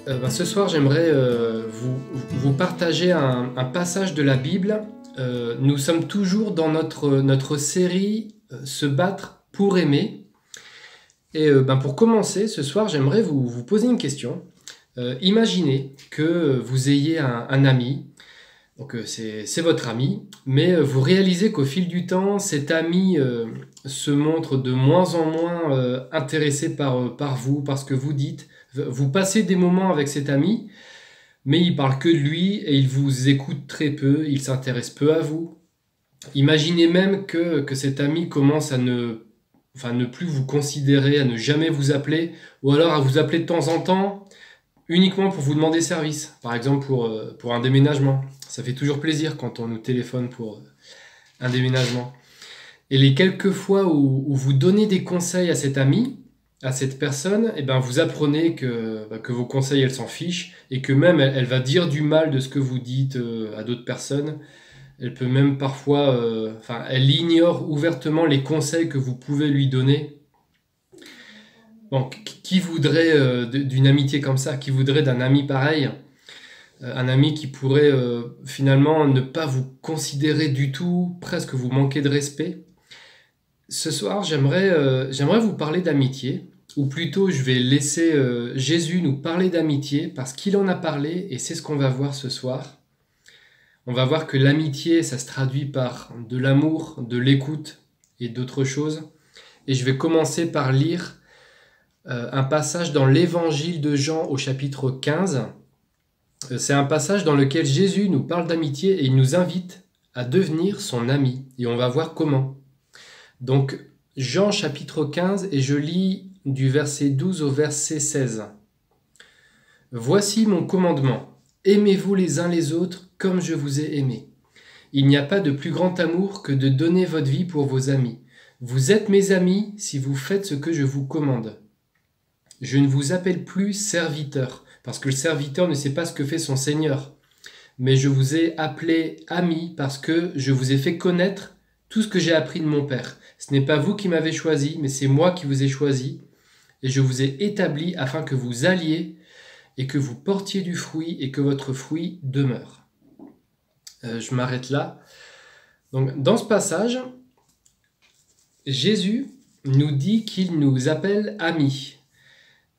Ce soir, j'aimerais vous partager un passage de la Bible. Nous sommes toujours dans notre série Se battre pour aimer. Et pour commencer, ce soir, j'aimerais vous poser une question. Imaginez que vous ayez un ami, donc c'est votre ami, mais vous réalisez qu'au fil du temps, cet ami se montre de moins en moins intéressé par vous, par ce que vous dites. Vous passez des moments avec cet ami, mais il parle que de lui et il vous écoute très peu, il s'intéresse peu à vous. Imaginez même que cet ami commence à ne plus vous considérer, à ne jamais vous appeler, ou alors à vous appeler de temps en temps, uniquement pour vous demander service. Par exemple pour un déménagement. Ça fait toujours plaisir quand on nous téléphone pour un déménagement. Et les quelques fois où vous donnez des conseils à cet ami, à cette personne, vous apprenez que vos conseils, elle s'en fiche, et que même elle va dire du mal de ce que vous dites à d'autres personnes. Elle peut même parfois, elle ignore ouvertement les conseils que vous pouvez lui donner. Bon, qui voudrait d'une amitié comme ça? Qui voudrait d'un ami pareil? Un ami qui pourrait finalement ne pas vous considérer du tout, presque vous manquer de respect. Ce soir, j'aimerais vous parler d'amitié, ou plutôt je vais laisser Jésus nous parler d'amitié parce qu'il en a parlé et c'est ce qu'on va voir ce soir. On va voir que l'amitié, ça se traduit par de l'amour, de l'écoute et d'autres choses. Et je vais commencer par lire un passage dans l'évangile de Jean au chapitre 15. C'est un passage dans lequel Jésus nous parle d'amitié et il nous invite à devenir son ami. Et on va voir comment. Donc, Jean chapitre 15, et je lis du verset 12 au verset 16. « Voici mon commandement. Aimez-vous les uns les autres comme je vous ai aimé. Il n'y a pas de plus grand amour que de donner votre vie pour vos amis. Vous êtes mes amis si vous faites ce que je vous commande. Je ne vous appelle plus serviteur, parce que le serviteur ne sait pas ce que fait son Seigneur. Mais je vous ai appelé ami parce que je vous ai fait connaître tout ce que j'ai appris de mon Père. Ce n'est pas vous qui m'avez choisi, mais c'est moi qui vous ai choisi. Et je vous ai établi afin que vous alliez et que vous portiez du fruit et que votre fruit demeure. » Je m'arrête là. Donc, dans ce passage, Jésus nous dit qu'il nous appelle amis.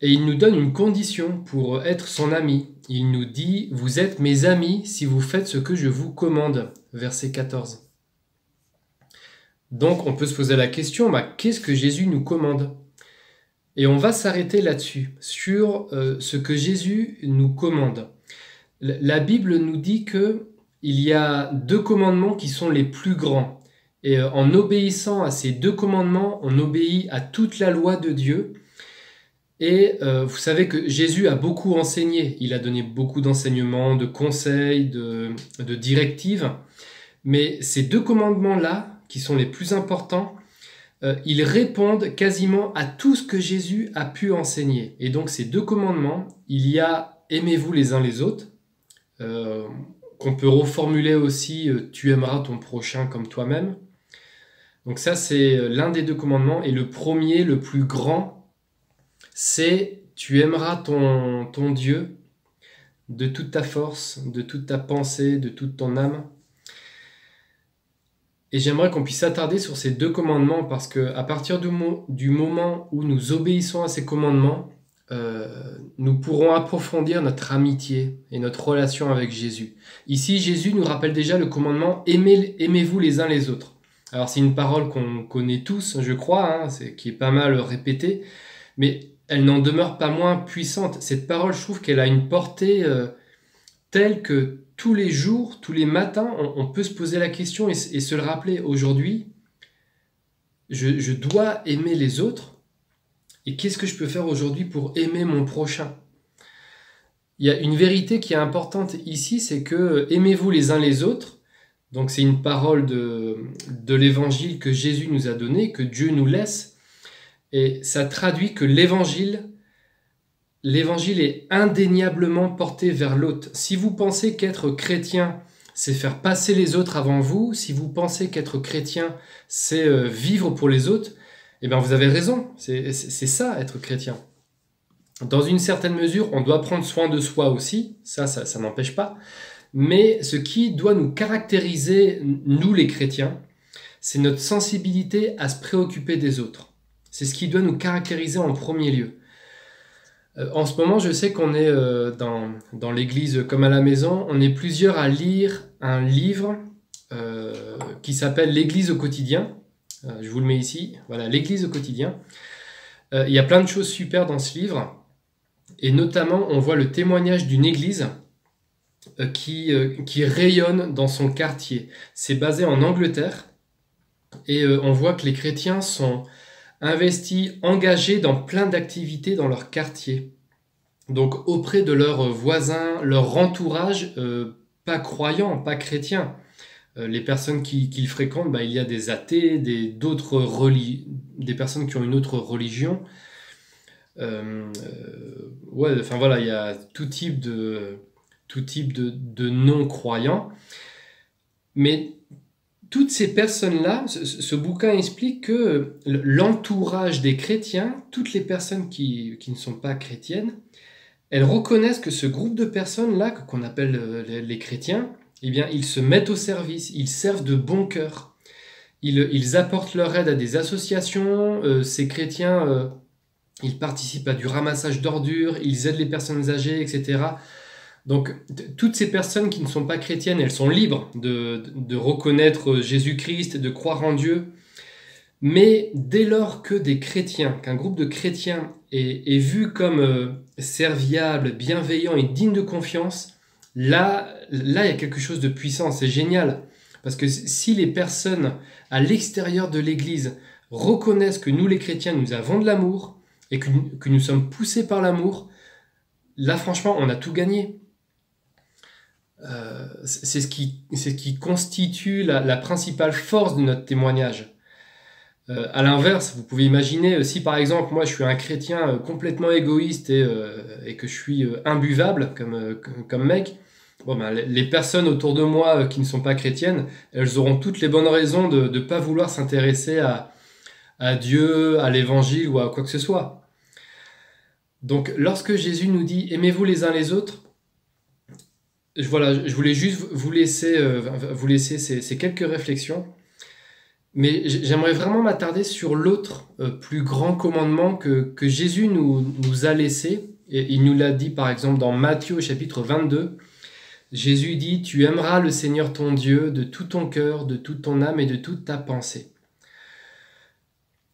Et il nous donne une condition pour être son ami. Il nous dit « Vous êtes mes amis si vous faites ce que je vous commande » verset 14. Donc on peut se poser la question, qu'est-ce que Jésus nous commande? Et on va s'arrêter là-dessus, sur ce que Jésus nous commande. La Bible nous dit qu'il y a 2 commandements qui sont les plus grands. Et en obéissant à ces 2 commandements, on obéit à toute la loi de Dieu. Et vous savez que Jésus a beaucoup enseigné. Il a donné beaucoup d'enseignements, de conseils, de directives. Mais ces 2 commandements-là, qui sont les plus importants, ils répondent quasiment à tout ce que Jésus a pu enseigner. Et donc ces 2 commandements, il y a « aimez-vous les uns les autres », qu'on peut reformuler aussi « tu aimeras ton prochain comme toi-même ». Donc ça, c'est l'un des 2 commandements. Et le premier, le plus grand, c'est « tu aimeras ton Dieu de toute ta force, de toute ta pensée, de toute ton âme ». Et j'aimerais qu'on puisse s'attarder sur ces 2 commandements parce qu'à partir du moment où nous obéissons à ces commandements, nous pourrons approfondir notre amitié et notre relation avec Jésus. Ici, Jésus nous rappelle déjà le commandement « Aimez-vous les uns les autres ». Alors c'est une parole qu'on connaît tous, je crois, qui est pas mal répétée, mais elle n'en demeure pas moins puissante. Cette parole, je trouve qu'elle a une portée telle que tous les jours, tous les matins, on peut se poser la question et se le rappeler. Aujourd'hui, je dois aimer les autres. Et qu'est-ce que je peux faire aujourd'hui pour aimer mon prochain? Il y a une vérité qui est importante ici, c'est que aimez-vous les uns les autres. Donc c'est une parole de l'évangile que Jésus nous a donné, que Dieu nous laisse. Et ça traduit que l'évangile est indéniablement porté vers l'autre. Si vous pensez qu'être chrétien, c'est faire passer les autres avant vous, si vous pensez qu'être chrétien, c'est vivre pour les autres, vous avez raison, c'est ça, être chrétien. Dans une certaine mesure, on doit prendre soin de soi aussi, ça n'empêche pas. Mais ce qui doit nous caractériser, nous les chrétiens, c'est notre sensibilité à se préoccuper des autres. C'est ce qui doit nous caractériser en premier lieu. En ce moment, je sais qu'on est dans l'église comme à la maison, on est plusieurs à lire un livre qui s'appelle L'Église au quotidien. Je vous le mets ici, voilà, L'Église au quotidien. Il y a plein de choses super dans ce livre, et notamment on voit le témoignage d'une église qui rayonne dans son quartier. C'est basé en Angleterre, et on voit que les chrétiens sont investis, engagés dans plein d'activités dans leur quartier. Donc auprès de leurs voisins, leur entourage, pas croyants, pas chrétiens. Les personnes qu'ils fréquentent, il y a des athées, des personnes qui ont une autre religion. Enfin voilà, il y a tout type de non-croyants. Mais toutes ces personnes-là, ce bouquin explique que l'entourage des chrétiens, toutes les personnes qui ne sont pas chrétiennes, elles reconnaissent que ce groupe de personnes-là, qu'on appelle les chrétiens, eh bien, ils se mettent au service, ils servent de bon cœur. Ils apportent leur aide à des associations, ces chrétiens, ils participent à du ramassage d'ordures, ils aident les personnes âgées, etc. Donc, toutes ces personnes qui ne sont pas chrétiennes, elles sont libres de reconnaître Jésus-Christ, de croire en Dieu. Mais dès lors que des chrétiens, qu'un groupe de chrétiens est vu comme serviable, bienveillant et digne de confiance, là, il y a quelque chose de puissant, c'est génial. Parce que si les personnes à l'extérieur de l'Église reconnaissent que nous, les chrétiens, nous avons de l'amour et que nous sommes poussés par l'amour, là, franchement, on a tout gagné. C'est ce qui constitue la principale force de notre témoignage. À l'inverse, vous pouvez imaginer, si par exemple, moi je suis un chrétien complètement égoïste et que je suis imbuvable comme mec, les personnes autour de moi qui ne sont pas chrétiennes, elles auront toutes les bonnes raisons de ne pas vouloir s'intéresser à Dieu, à l'évangile ou à quoi que ce soit. Donc lorsque Jésus nous dit « aimez-vous les uns les autres », je voulais juste vous laisser ces quelques réflexions. Mais j'aimerais vraiment m'attarder sur l'autre plus grand commandement que Jésus nous a laissé. Et il nous l'a dit par exemple dans Matthieu chapitre 22. Jésus dit « Tu aimeras le Seigneur ton Dieu de tout ton cœur, de toute ton âme et de toute ta pensée. »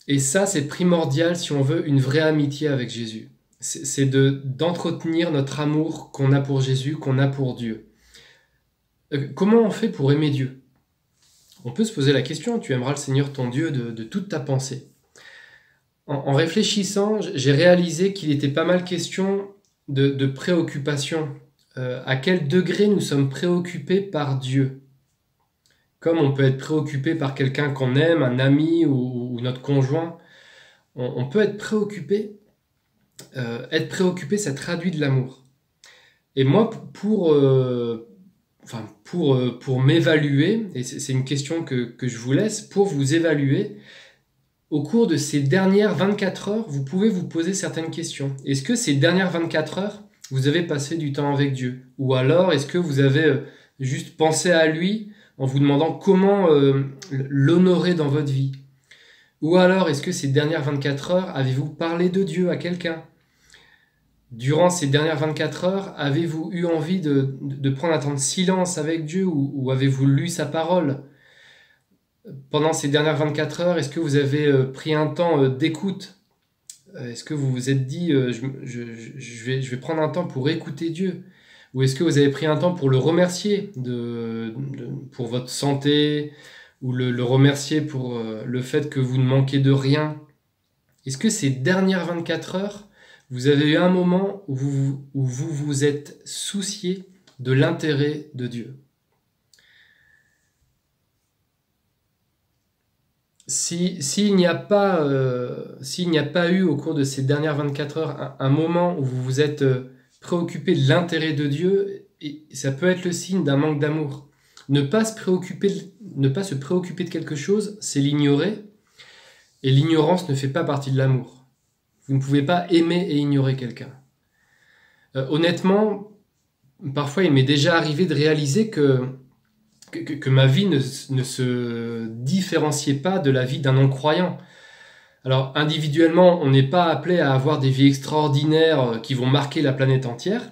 Et ça, c'est primordial si on veut une vraie amitié avec Jésus. C'est d'entretenir notre amour qu'on a pour Jésus, qu'on a pour Dieu. Comment on fait pour aimer Dieu ? On peut se poser la question, tu aimeras le Seigneur ton Dieu de toute ta pensée. En réfléchissant, j'ai réalisé qu'il était pas mal question de préoccupation. À quel degré nous sommes préoccupés par Dieu ? Comme on peut être préoccupé par quelqu'un qu'on aime, un ami ou notre conjoint, on peut être préoccupé. Être préoccupé, ça traduit de l'amour. Et moi, pour m'évaluer, et c'est une question que je vous laisse, pour vous évaluer, au cours de ces dernières 24 heures, vous pouvez vous poser certaines questions. Est-ce que ces dernières 24 heures, vous avez passé du temps avec Dieu ? Ou alors, est-ce que vous avez juste pensé à lui en vous demandant comment l'honorer dans votre vie ? Ou alors, est-ce que ces dernières 24 heures, avez-vous parlé de Dieu à quelqu'un ? Durant ces dernières 24 heures, avez-vous eu envie de prendre un temps de silence avec Dieu ou avez-vous lu sa parole ? Pendant ces dernières 24 heures, est-ce que vous avez pris un temps d'écoute ? Est-ce que vous vous êtes dit je vais prendre un temps pour écouter Dieu ? Ou est-ce que vous avez pris un temps pour le remercier pour votre santé ou le remercier pour le fait que vous ne manquez de rien ? Est-ce que ces dernières 24 heures, vous avez eu un moment où vous vous êtes soucié de l'intérêt de Dieu ? S'il n'y a pas eu au cours de ces dernières 24 heures un moment où vous vous êtes préoccupé de l'intérêt de Dieu, ça peut être le signe d'un manque d'amour. Ne pas se préoccuper de quelque chose, c'est l'ignorer. Et l'ignorance ne fait pas partie de l'amour. Vous ne pouvez pas aimer et ignorer quelqu'un. Honnêtement, parfois il m'est déjà arrivé de réaliser que ma vie ne se différenciait pas de la vie d'un non-croyant. Alors individuellement, on n'est pas appelé à avoir des vies extraordinaires qui vont marquer la planète entière,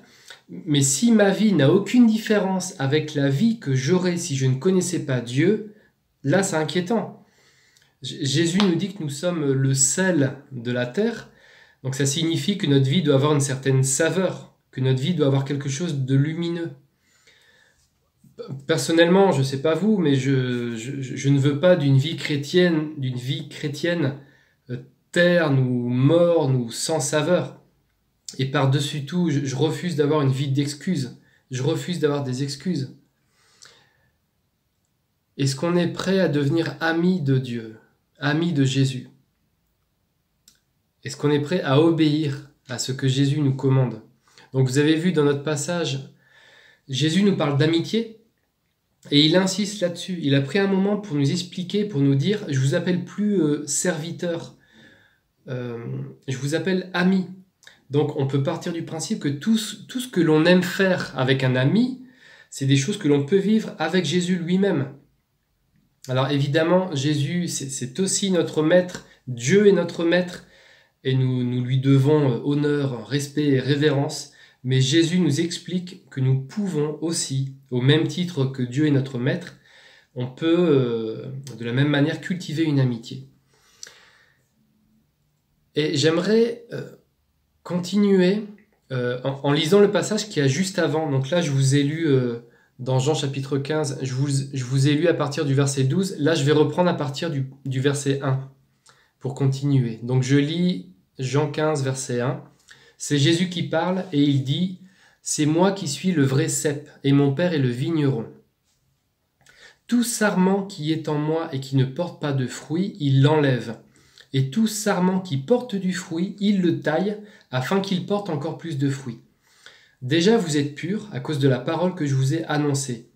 mais si ma vie n'a aucune différence avec la vie que j'aurais si je ne connaissais pas Dieu, là c'est inquiétant. Jésus nous dit que nous sommes le sel de la terre, donc ça signifie que notre vie doit avoir une certaine saveur, que notre vie doit avoir quelque chose de lumineux. Personnellement, je ne sais pas vous, mais je ne veux pas d'une vie chrétienne terne ou morne ou sans saveur. Et par-dessus tout, je refuse d'avoir une vie d'excuses. Je refuse d'avoir des excuses. Est-ce qu'on est prêt à devenir ami de Dieu, ami de Jésus? Est-ce qu'on est prêt à obéir à ce que Jésus nous commande? Donc vous avez vu dans notre passage, Jésus nous parle d'amitié et il insiste là-dessus. Il a pris un moment pour nous expliquer, pour nous dire, je vous appelle plus serviteur, je vous appelle ami. Donc on peut partir du principe que tout ce que l'on aime faire avec un ami, c'est des choses que l'on peut vivre avec Jésus lui-même. Alors évidemment, Jésus, c'est aussi notre maître, Dieu est notre maître, et nous lui devons honneur, respect et révérence, mais Jésus nous explique que nous pouvons aussi, au même titre que Dieu est notre maître, on peut de la même manière cultiver une amitié. Et j'aimerais continuer en lisant le passage qu'il y a juste avant. Donc là, je vous ai lu dans Jean chapitre 15, je vous ai lu à partir du verset 12. Là, je vais reprendre à partir du verset 1 pour continuer. Donc je lis Jean 15, verset 1. C'est Jésus qui parle et il dit « C'est moi qui suis le vrai cep et mon Père est le vigneron. Tout sarment qui est en moi et qui ne porte pas de fruit, il l'enlève. Et tout sarment qui porte du fruit, il le taille afin qu'il porte encore plus de fruits. Déjà vous êtes purs à cause de la parole que je vous ai annoncée.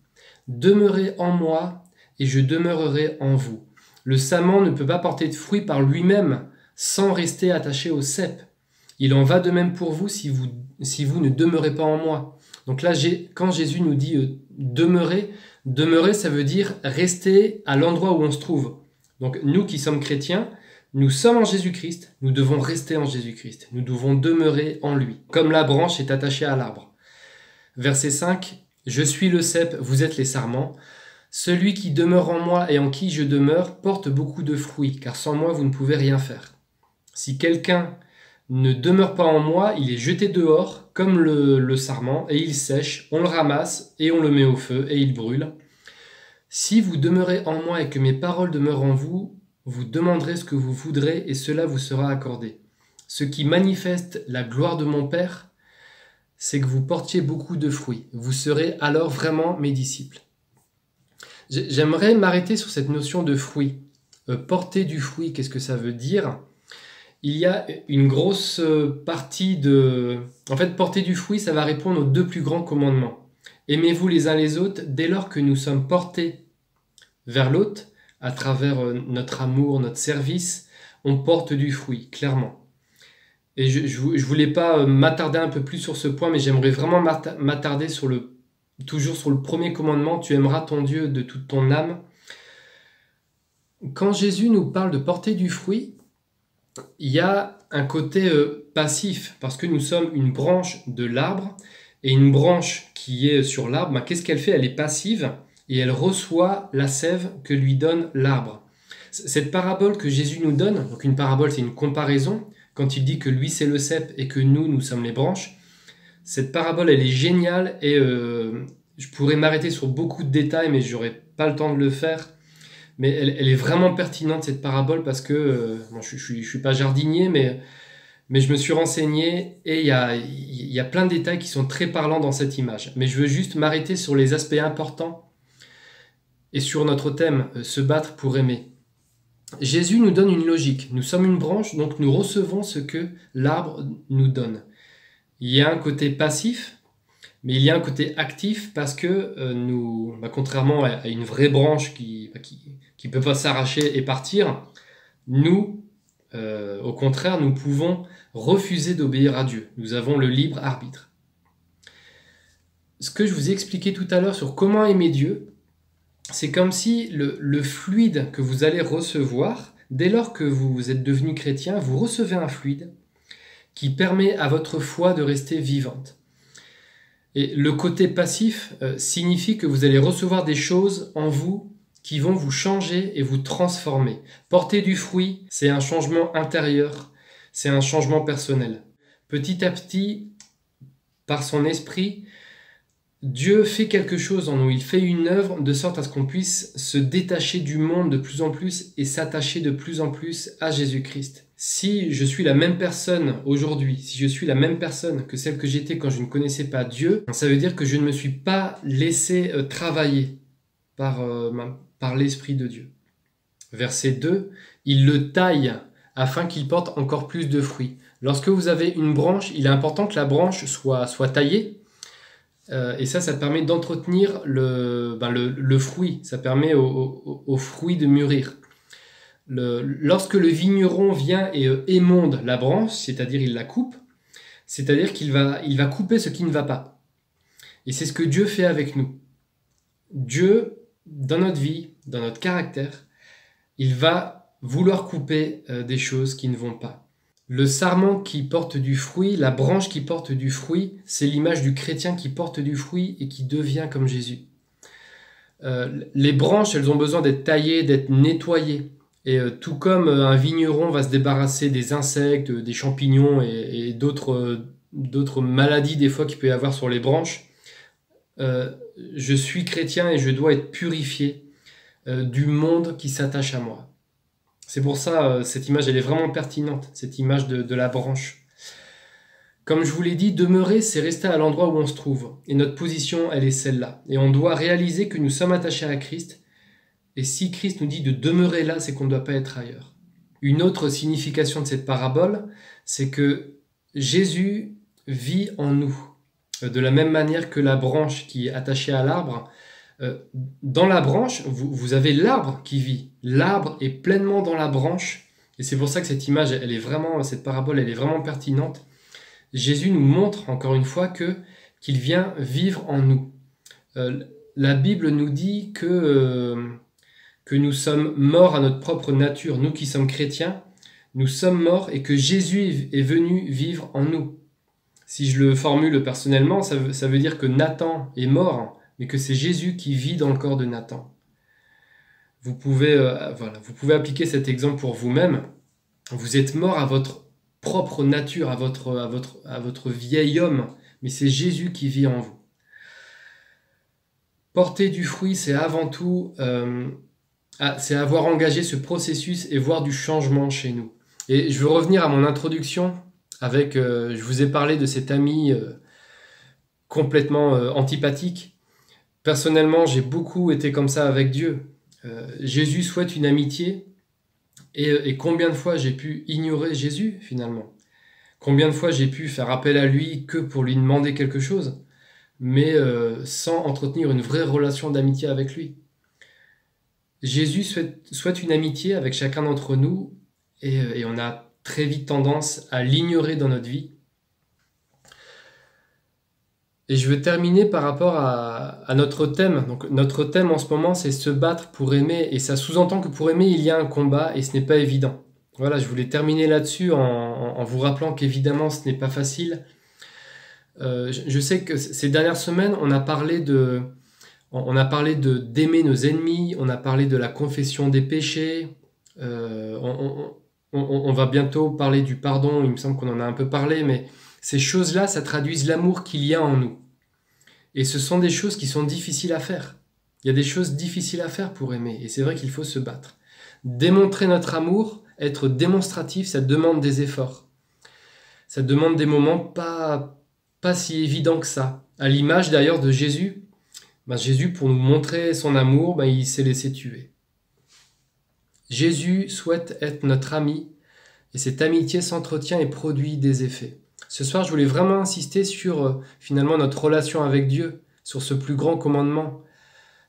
Demeurez en moi et je demeurerai en vous. Le sarment ne peut pas porter de fruit par lui-même sans rester attaché au cep. Il en va de même pour vous si vous ne demeurez pas en moi. » Donc là, quand Jésus nous dit demeurer, ça veut dire rester à l'endroit où on se trouve. Donc nous qui sommes chrétiens, nous sommes en Jésus-Christ, nous devons rester en Jésus-Christ. Nous devons demeurer en lui, comme la branche est attachée à l'arbre. Verset 5, « Je suis le cep, vous êtes les sarments. Celui qui demeure en moi et en qui je demeure porte beaucoup de fruits, car sans moi vous ne pouvez rien faire. Si quelqu'un ne demeure pas en moi, il est jeté dehors comme le sarment et il sèche, on le ramasse et on le met au feu et il brûle. Si vous demeurez en moi et que mes paroles demeurent en vous, vous demanderez ce que vous voudrez et cela vous sera accordé. Ce qui manifeste la gloire de mon Père, c'est que vous portiez beaucoup de fruits. Vous serez alors vraiment mes disciples. » J'aimerais m'arrêter sur cette notion de fruit. Porter du fruit, qu'est-ce que ça veut dire ? Il y a une grosse partie de... En fait, porter du fruit, ça va répondre aux deux plus grands commandements. Aimez-vous les uns les autres dès lors que nous sommes portés vers l'autre, à travers notre amour, notre service, on porte du fruit, clairement. Et je voulais pas m'attarder un peu plus sur ce point, mais j'aimerais vraiment m'attarder toujours sur le premier commandement, tu aimeras ton Dieu de toute ton âme. Quand Jésus nous parle de porter du fruit, il y a un côté passif, parce que nous sommes une branche de l'arbre, et une branche qui est sur l'arbre, qu'est-ce qu'elle fait? Elle est passive, et elle reçoit la sève que lui donne l'arbre. Cette parabole que Jésus nous donne, donc une parabole c'est une comparaison, quand il dit que lui c'est le cep et que nous sommes les branches, cette parabole elle est géniale et je pourrais m'arrêter sur beaucoup de détails mais j'aurais pas le temps de le faire. Mais elle est vraiment pertinente cette parabole parce que je suis pas jardinier mais je me suis renseigné et il y a plein de détails qui sont très parlants dans cette image. Mais je veux juste m'arrêter sur les aspects importants et sur notre thème, se battre pour aimer. Jésus nous donne une logique. Nous sommes une branche, donc nous recevons ce que l'arbre nous donne. Il y a un côté passif, mais il y a un côté actif parce que contrairement à une vraie branche qui peut pas s'arracher et partir, nous, au contraire, nous pouvons refuser d'obéir à Dieu. Nous avons le libre arbitre. ce que je vous ai expliqué tout à l'heure sur comment aimer Dieu, c'est comme si le fluide que vous allez recevoir, dès lors que vous êtes devenu chrétien, vous recevez un fluide qui permet à votre foi de rester vivante. Et le côté passif signifie que vous allez recevoir des choses en vous qui vont vous changer et vous transformer. Porter du fruit, c'est un changement intérieur, c'est un changement personnel. Petit à petit, par son esprit, Dieu fait quelque chose en nous, il fait une œuvre de sorte à ce qu'on puisse se détacher du monde de plus en plus et s'attacher de plus en plus à Jésus-Christ. Si je suis la même personne aujourd'hui, si je suis la même personne que celle que j'étais quand je ne connaissais pas Dieu, ça veut dire que je ne me suis pas laissé travailler par l'Esprit de Dieu. Verset 2, il le taille afin qu'il porte encore plus de fruits. Lorsque vous avez une branche, il est important que la branche soit taillée. Et ça permet d'entretenir le fruit. Ça permet au fruit de mûrir. Lorsque le vigneron vient et émonde la branche, c'est-à-dire il la coupe, c'est-à-dire qu'il va couper ce qui ne va pas. Et c'est ce que Dieu fait avec nous. Dieu, dans notre vie, dans notre caractère, il va vouloir couper des choses qui ne vont pas. Le sarment qui porte du fruit, la branche qui porte du fruit, c'est l'image du chrétien qui porte du fruit et qui devient comme Jésus. Les branches, elles ont besoin d'être taillées, d'être nettoyées. Et tout comme un vigneron va se débarrasser des insectes, des champignons et d'autres maladies des fois qu'il peut y avoir sur les branches, je suis chrétien et je dois être purifié du monde qui s'attache à moi. C'est pour ça, cette image, elle est vraiment pertinente, cette image de la branche. Comme je vous l'ai dit, demeurer, c'est rester à l'endroit où on se trouve. Et notre position, elle est celle-là. Et on doit réaliser que nous sommes attachés à Christ. Et si Christ nous dit de demeurer là, c'est qu'on ne doit pas être ailleurs. Une autre signification de cette parabole, c'est que Jésus vit en nous. De la même manière que la branche qui est attachée à l'arbre, dans la branche, vous avez l'arbre qui vit. L'arbre est pleinement dans la branche. Et c'est pour ça que cette image, cette parabole, elle est vraiment pertinente. Jésus nous montre encore une fois qu'il vient vivre en nous. La Bible nous dit que nous sommes morts à notre propre nature. Nous qui sommes chrétiens, nous sommes morts et que Jésus est venu vivre en nous. Si je le formule personnellement, ça veut dire que Nathan est mort, mais que c'est Jésus qui vit dans le corps de Nathan. Vous pouvez appliquer cet exemple pour vous-même. Vous êtes mort à votre propre nature, à votre vieil homme, mais c'est Jésus qui vit en vous. Porter du fruit, c'est avant tout c'est avoir engagé ce processus et voir du changement chez nous. Et je veux revenir à mon introduction avec, je vous ai parlé de cet ami complètement antipathique. Personnellement, j'ai beaucoup été comme ça avec Dieu. Jésus souhaite une amitié et combien de fois j'ai pu ignorer Jésus finalement? Combien de fois j'ai pu faire appel à lui que pour lui demander quelque chose, mais sans entretenir une vraie relation d'amitié avec lui? Jésus souhaite une amitié avec chacun d'entre nous et on a très vite tendance à l'ignorer dans notre vie. Et je veux terminer par rapport à notre thème. Donc, notre thème en ce moment, c'est se battre pour aimer. Et ça sous-entend que pour aimer, il y a un combat et ce n'est pas évident. Voilà, je voulais terminer là-dessus en vous rappelant qu'évidemment, ce n'est pas facile. Je sais que ces dernières semaines, on a parlé d'aimer nos ennemis, on a parlé de la confession des péchés. On va bientôt parler du pardon, il me semble qu'on en a un peu parlé, mais ces choses-là, ça traduise l'amour qu'il y a en nous. Et ce sont des choses qui sont difficiles à faire. Il y a des choses difficiles à faire pour aimer, et c'est vrai qu'il faut se battre. Démontrer notre amour, être démonstratif, ça demande des efforts. Ça demande des moments pas si évidents que ça. À l'image d'ailleurs de Jésus, Jésus, pour nous montrer son amour, il s'est laissé tuer. Jésus souhaite être notre ami, et cette amitié s'entretient et produit des effets. Ce soir, je voulais vraiment insister sur finalement notre relation avec Dieu, sur ce plus grand commandement.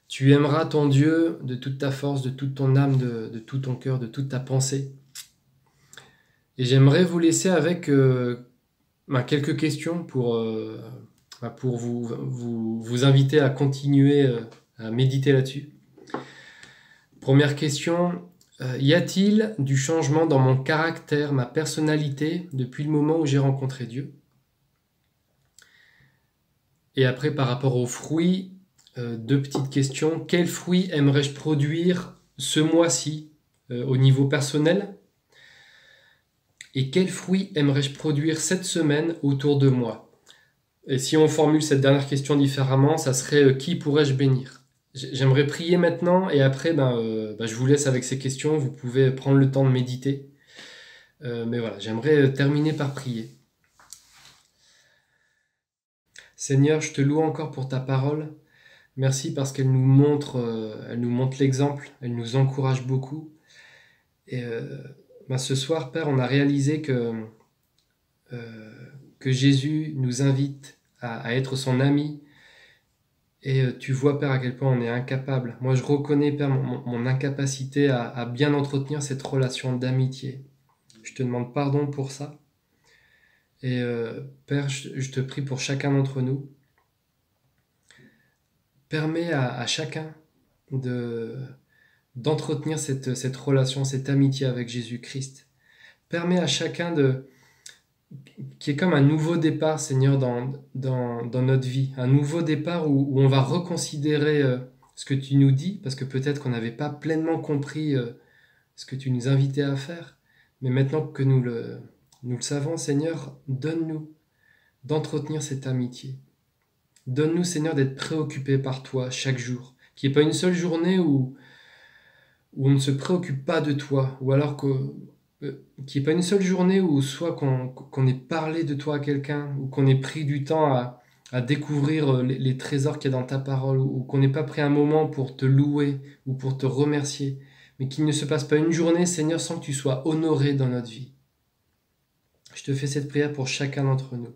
Tu aimeras ton Dieu de toute ta force, de toute ton âme, de tout ton cœur, de toute ta pensée. Et j'aimerais vous laisser avec quelques questions pour pour vous inviter à continuer à méditer là-dessus. Première question, y a-t-il du changement dans mon caractère, ma personnalité, depuis le moment où j'ai rencontré Dieu? Et après, par rapport aux fruits, deux petites questions. Quels fruits aimerais-je produire ce mois-ci au niveau personnel? Et quels fruits aimerais-je produire cette semaine autour de moi? Et si on formule cette dernière question différemment, ça serait qui pourrais-je bénir? J'aimerais prier maintenant et après, je vous laisse avec ces questions. Vous pouvez prendre le temps de méditer. Mais voilà, j'aimerais terminer par prier. Seigneur, je te loue encore pour ta parole. Merci parce qu'elle nous montre l'exemple, elle nous encourage beaucoup. Et ce soir, Père, on a réalisé que Jésus nous invite à être son ami. Et tu vois, Père, à quel point on est incapable. Moi, je reconnais, Père, mon incapacité à bien entretenir cette relation d'amitié. Je te demande pardon pour ça. Et Père, je te prie pour chacun d'entre nous. Permets à chacun d'entretenir cette relation, cette amitié avec Jésus-Christ. Permets à chacun qui est comme un nouveau départ, Seigneur, dans notre vie. Un nouveau départ où on va reconsidérer ce que tu nous dis, parce que peut-être qu'on n'avait pas pleinement compris ce que tu nous invitais à faire. Mais maintenant que nous le savons, Seigneur, donne-nous d'entretenir cette amitié. Donne-nous, Seigneur, d'être préoccupés par toi chaque jour. Qu'il n'y ait pas une seule journée où on ne se préoccupe pas de toi, ou alors qu'il n'y ait pas une seule journée où soit qu'on ait parlé de toi à quelqu'un, ou qu'on ait pris du temps à découvrir les trésors qu'il y a dans ta parole, ou qu'on n'ait pas pris un moment pour te louer, ou pour te remercier, mais qu'il ne se passe pas une journée, Seigneur, sans que tu sois honoré dans notre vie. Je te fais cette prière pour chacun d'entre nous.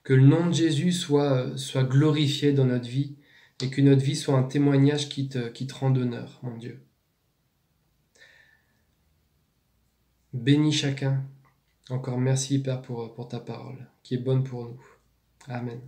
Que le nom de Jésus soit glorifié dans notre vie, et que notre vie soit un témoignage qui te rende honneur, mon Dieu. Bénis chacun. Encore merci, Père, pour ta parole, qui est bonne pour nous. Amen.